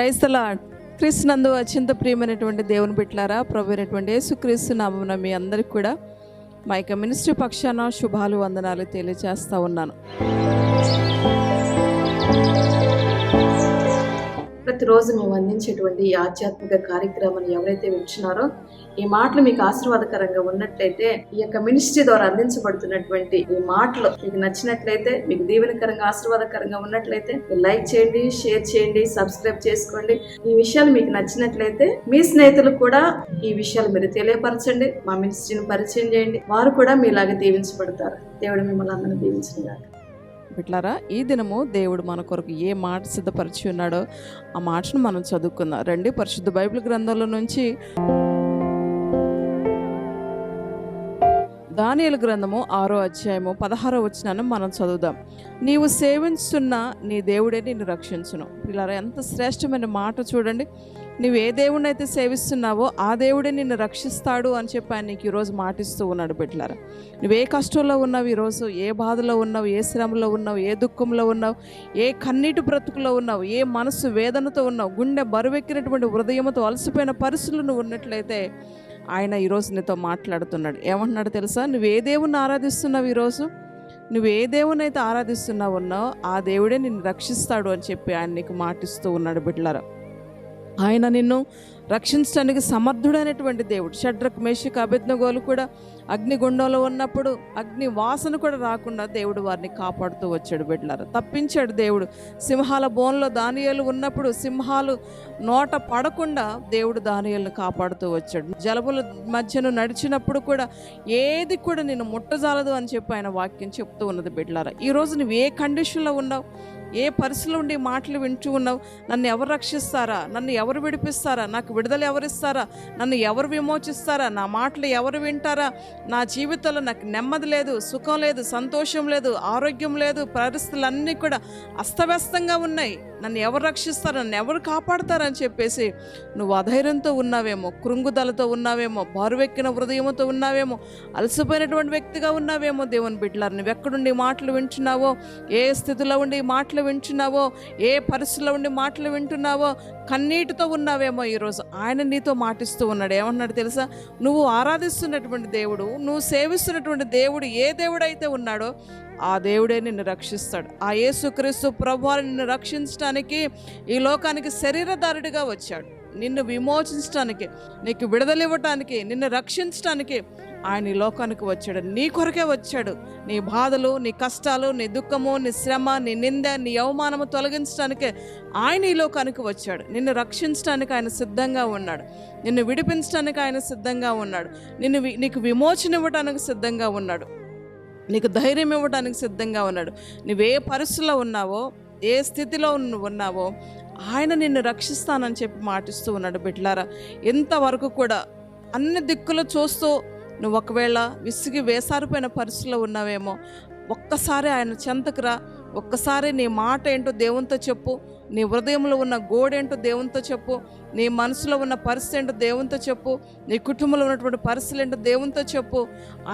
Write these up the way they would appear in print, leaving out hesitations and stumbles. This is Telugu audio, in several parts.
Praise the lord. క్రీస్తునందు అత్యంత ప్రియమైనటువంటి దేవుని బిడ్డలారా, ప్రభు అయినటువంటి యేసుక్రీస్తు నామమున మీ అందరికీ కూడా మా యొక్క మినిస్ట్రీ పక్షాన శుభాలు వందనాలు తెలియజేస్తూ ఉన్నాను. ప్రతిరోజు మేము అందించేటువంటి ఈ ఆధ్యాత్మిక కార్యక్రమాన్ని ఎవరైతే వింటున్నారో, ఈ మాటలు మీకు ఆశీర్వాదకరంగా ఉన్నట్లయితే, ఈ యొక్క మినిస్ట్రీ ద్వారా అందించబడుతున్నటువంటి ఈ మాటలు మీకు నచ్చినట్లయితే, మీకు దీవెనకరంగా ఆశీర్వాదకరంగా ఉన్నట్లయితే లైక్ చేయండి, షేర్ చేయండి, సబ్స్క్రైబ్ చేసుకోండి. ఈ విషయాలు మీకు నచ్చినట్లయితే మీ స్నేహితులకు కూడా ఈ విషయాలు మీరు తెలియపరచండి. మా మినిస్ట్రీని పరిచయం చేయండి, వారు కూడా మీలాగా దీవించబడతారు. దేవుడు మిమ్మల్ని అందరినీ దీవించినగాక. బిడ్లారా, ఈ దినము దేవుడు మన కొరకు ఏ మాట సిద్ధపరిచి ఉన్నాడో ఆ మాటను మనం చదువుకుందాం. రండి, పరిశుద్ధ బైబిల్ గ్రంథంలో నుంచి దానియేలు గ్రంథము 6వ అధ్యాయము 16వ వచనాన్ని మనం చదువుదాం. నీవు సేవించున్న నీ దేవుడే నిన్ను రక్షించును. పిల్లరా, ఎంత శ్రేష్టమైన మాట చూడండి. నువ్వు ఏ దేవుడిని అయితే సేవిస్తున్నావో ఆ దేవుడే నిన్ను రక్షిస్తాడు అని చెప్పి ఆయన నీకు ఈరోజు మాటిస్తూ ఉన్నాడు. బిడ్డలారా, నువ్వు ఏ కష్టంలో ఉన్నావు, ఈరోజు ఏ బాధలో ఉన్నావు, ఏ శ్రమలో ఉన్నావు, ఏ దుఃఖంలో ఉన్నావు, ఏ కన్నీటి బ్రతుకులో ఉన్నావు, ఏ మనసు వేదనతో ఉన్నావు, గుండె బరువెక్కినటువంటి హృదయంతో అలసిపోయిన పరిస్థితులు నువ్వు ఉన్నట్లయితే ఆయన ఈరోజు నీతో మాట్లాడుతున్నాడు. ఏమంటున్నాడు తెలుసా? నువ్వు ఏ దేవుణ్ణి ఆరాధిస్తున్నావు, ఈరోజు నువ్వు ఏ దేవుని అయితే ఆరాధిస్తున్నావు ఆ దేవుడే నిన్ను రక్షిస్తాడు అని చెప్పి ఆయన నీకు మాటిస్తూ ఉన్నాడు. బిడ్డలారా, ఆయన నిన్ను రక్షించడానికి సమర్థుడైనటువంటి దేవుడు. షడ్రక్, మేషక్, అబేద్నెగోలు కూడా అగ్నిగుండంలో ఉన్నప్పుడు అగ్ని వాసన కూడా రాకుండా దేవుడు వారిని కాపాడుతూ వచ్చాడు. బిడ్డలారా, తప్పించాడు దేవుడు. సింహాల బోన్లో దానియేలు ఉన్నప్పుడు సింహాలు నోట పడకుండా దేవుడు దానియేలును కాపాడుతూ వచ్చాడు. జలముల మధ్యను నడిచినప్పుడు కూడా ఏది కూడా నిన్ను ముట్టజాలదు అని చెప్పి ఆయన వాక్యం చెప్తూ ఉన్నది. బిడ్డలారా, ఈరోజు నువ్వు ఏ కండిషన్లో ఉన్నావు, ఏ పరిస్థితిలో ఉండి మాటలు వింటూ ఉన్నావు? నన్ను ఎవరు రక్షిస్తారా, నన్ను ఎవరు విడిపిస్తారా, నాకు విడుదల ఎవరిస్తారా, నన్ను ఎవరు విమోచిస్తారా, నా మాటలు ఎవరు వింటారా, నా జీవితంలో నాకు నెమ్మది లేదు, సుఖం లేదు, సంతోషం లేదు, ఆరోగ్యం లేదు, పరిస్థితులన్నీ కూడా అస్తవ్యస్తంగా ఉన్నాయి, నన్ను ఎవరు రక్షిస్తారా, నన్ను ఎవరు కాపాడతారని చెప్పేసి నువ్వు అధైర్యంతో ఉన్నావేమో, కృంగుదలతో ఉన్నావేమో, బరువెక్కిన హృదయంతో ఉన్నావేమో, అలసిపోయినటువంటి వ్యక్తిగా ఉన్నావేమో. దేవుని బిడ్డలారా, నువ్వు ఎక్కడుండి మాటలు వింటున్నావో, ఏ స్థితిలో ఉండి మాటలు వింటున్నావో, ఏ పరిస్థితిలో ఉండి మాటలు వింటున్నావో, కన్నీటితో ఉన్నావేమో, ఈరోజు ఆయన నీతో మాటిస్తూ ఉన్నాడు. ఏమన్నాడు తెలుసా? నువ్వు ఆరాధిస్తున్నటువంటి దేవుడు, నువ్వు సేవిస్తున్నటువంటి దేవుడు ఏ దేవుడైతే ఉన్నాడో ఆ దేవుడే నిన్ను రక్షిస్తాడు. ఆ యేసుక్రీస్తు ప్రభువు నిన్ను రక్షించడానికి ఈ లోకానికి శరీరధారుడిగా వచ్చాడు. నిన్ను విమోచించడానికి, నీకు విడుదల ఇవ్వటానికి, నిన్ను రక్షించడానికి ఆయన ఈ లోకానికి వచ్చాడు. నీ కొరకే వచ్చాడు. నీ బాధలు, నీ కష్టాలు, నీ దుఃఖము, నీ శ్రమ, నీ నింద, నీ అవమానము తొలగించడానికే ఆయన ఈ లోకానికి వచ్చాడు. నిన్ను రక్షించడానికి ఆయన సిద్ధంగా ఉన్నాడు. నిన్ను విడిపించడానికి ఆయన సిద్ధంగా ఉన్నాడు. నీకు విమోచన ఇవ్వడానికి సిద్ధంగా ఉన్నాడు. నీకు ధైర్యం ఇవ్వడానికి సిద్ధంగా ఉన్నాడు. నువ్వే పరిస్థితిలో ఉన్నావో, ఏ స్థితిలో నువ్వు ఉన్నావో ఆయన నిన్ను రక్షిస్తానని చెప్పి మాటిస్తూ ఉన్నాడు. బిడ్డలారా, ఇంతవరకు కూడా అన్ని దిక్కులు చూస్తూ నువ్వు ఒకవేళ విసిగి వేసారిపోయిన పరిస్థితిలో ఉన్నావేమో, ఒక్కసారి ఆయన చెంతకు రా. ఒక్కసారి నీ మాట ఏంటో దేవునితో చెప్పు. నీ హృదయంలో ఉన్న గోడేంటో దేవునితో చెప్పు. నీ మనసులో ఉన్న పరిస్థితి ఏంటో దేవునితో చెప్పు. నీ కుటుంబంలో ఉన్నటువంటి పరిస్థితులు ఏంటో దేవునితో చెప్పు.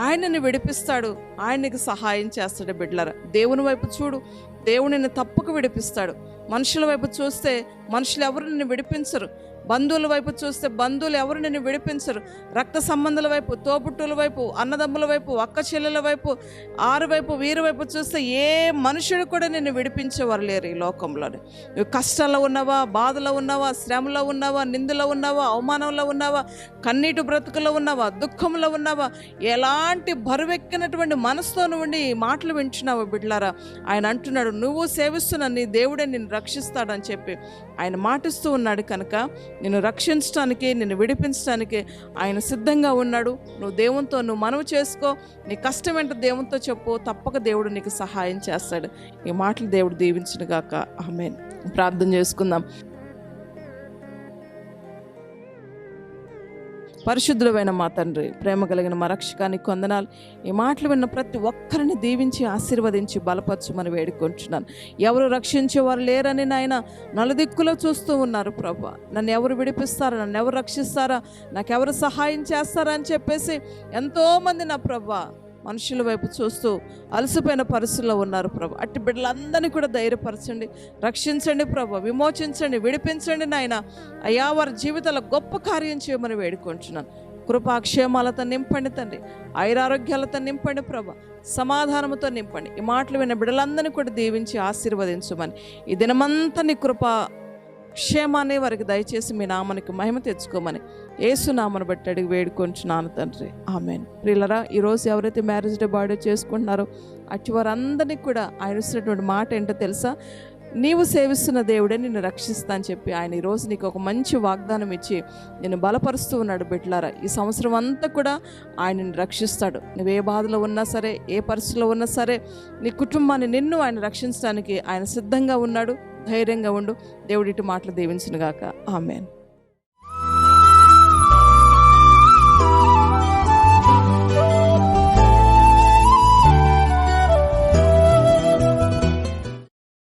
ఆయనని విడిపిస్తాడు, ఆయన నీకు సహాయం చేస్తాడు. బిడ్డలారా, దేవుని వైపు చూడు, దేవుడు నిన్ను తప్పక విడిపిస్తాడు. మనుషుల వైపు చూస్తే మనుషులు ఎవరు నిన్ను విడిపించరు. బంధువుల వైపు చూస్తే బంధువులు ఎవరు నిన్ను విడిపించరు. రక్త సంబంధాల వైపు, తోబుట్టుల వైపు, అన్నదమ్ముల వైపు, అక్క చెల్లెల వైపు, ఆరు వైపు, వీరి వైపు చూస్తే ఏ మనుషుడు కూడా నిన్ను విడిపించేవారు లేరు ఈ లోకంలోని. నువ్వు కష్టాల్లో ఉన్నావా, బాధలో ఉన్నావా, శ్రమలో ఉన్నావా, నిందలో ఉన్నావా, అవమానంలో ఉన్నావా, కన్నీటి బ్రతుకులో ఉన్నావా, దుఃఖంలో ఉన్నావా, ఎలాంటి బరువెక్కినటువంటి మనసుతో నువ్వు ఈ మాటలు వింటున్నావు. బిడ్డలారా, ఆయన అంటున్నాడు, నువ్వు సేవిస్తున్న నీ దేవుడే నిన్ను రక్షిస్తాడని చెప్పి ఆయన మాటిస్తూ ఉన్నాడు. కనుక నిన్ను రక్షించడానికి, నిన్ను విడిపించడానికి ఆయన సిద్ధంగా ఉన్నాడు. నువ్వు దేవునితో మనవి చేసుకో. నీ కష్టం ఏంటో దేవునితో చెప్పు. తప్పక దేవుడు నీకు సహాయం చేస్తాడు. ఈ మాటలు దేవుడు దీవించును గాక. ఆమేన్. ప్రార్థన చేసుకుందాం. పరిశుద్ధులైన మా తండ్రి, ప్రేమ కలిగిన మా రక్షకానికి వందనాలు. ఈ మాటలు విన్న ప్రతి ఒక్కరిని దీవించి ఆశీర్వదించి బలపరచమని వేడుకుంటున్నాను. ఎవరు రక్షించేవారు లేరని నాయన నలుదిక్కులో చూస్తూ ఉన్నారు. ప్రభా, నన్ను ఎవరు విడిపిస్తారా, నన్ను ఎవరు రక్షిస్తారా, నాకెవరు సహాయం చేస్తారా అని చెప్పేసి ఎంతోమంది నా ప్రభా మనుషుల వైపు చూస్తూ అలసిపోయిన పరిస్థితుల్లో ఉన్నారు ప్రభు. అట్టి బిడ్డలందరినీ కూడా ధైర్యపరచండి, రక్షించండి ప్రభు, విమోచించండి, విడిపించండి నాయన. అయ్యా వారి జీవితాల్లో గొప్ప కార్యం చేయమని వేడుకుంటున్నాను. కృపాక్షేమాలతో నింపండి తండ్రి, ఐరారోగ్యాలతో నింపండి ప్రభు, సమాధానంతో నింపండి. ఈ మాటలు విన్న బిడ్డలందరినీ కూడా దీవించి ఆశీర్వదించమని, ఈ దినమంతా నీ కృపా క్షేమాన్ని వారికి దయచేసి మీ నామానికి మహిమ తెచ్చుకోమని యేసు నామను బట్టి అడిగి వేడుకొంచున్నాను తండ్రి, ఆమేన్. ప్రియులరా, ఈరోజు ఎవరైతే మ్యారేజ్ డే బర్త్డే చేసుకుంటున్నారో అట్టి వారందరినీ కూడా ఆయన ఇచ్చినటువంటి మాట ఏంటో తెలుసా? నీవు సేవిస్తున్న దేవుడే నిన్ను రక్షిస్తా అని చెప్పి ఆయన ఈరోజు నీకు ఒక మంచి వాగ్దానం ఇచ్చి నిన్ను బలపరుస్తూ ఉన్నాడు. బిడ్డలారా, ఈ సంవత్సరం అంతా కూడా ఆయన నిన్ను రక్షిస్తాడు. నువ్వు ఏ బాధలో ఉన్నా సరే, ఏ పరిస్థితిలో ఉన్నా సరే, నీ కుటుంబాన్ని నిన్ను ఆయన రక్షించడానికి ఆయన సిద్ధంగా ఉన్నాడు. ధైర్యంగా ఉండు. దేవుడి ఇటు మాటలు దీవించునుగాక. ఆమేన్.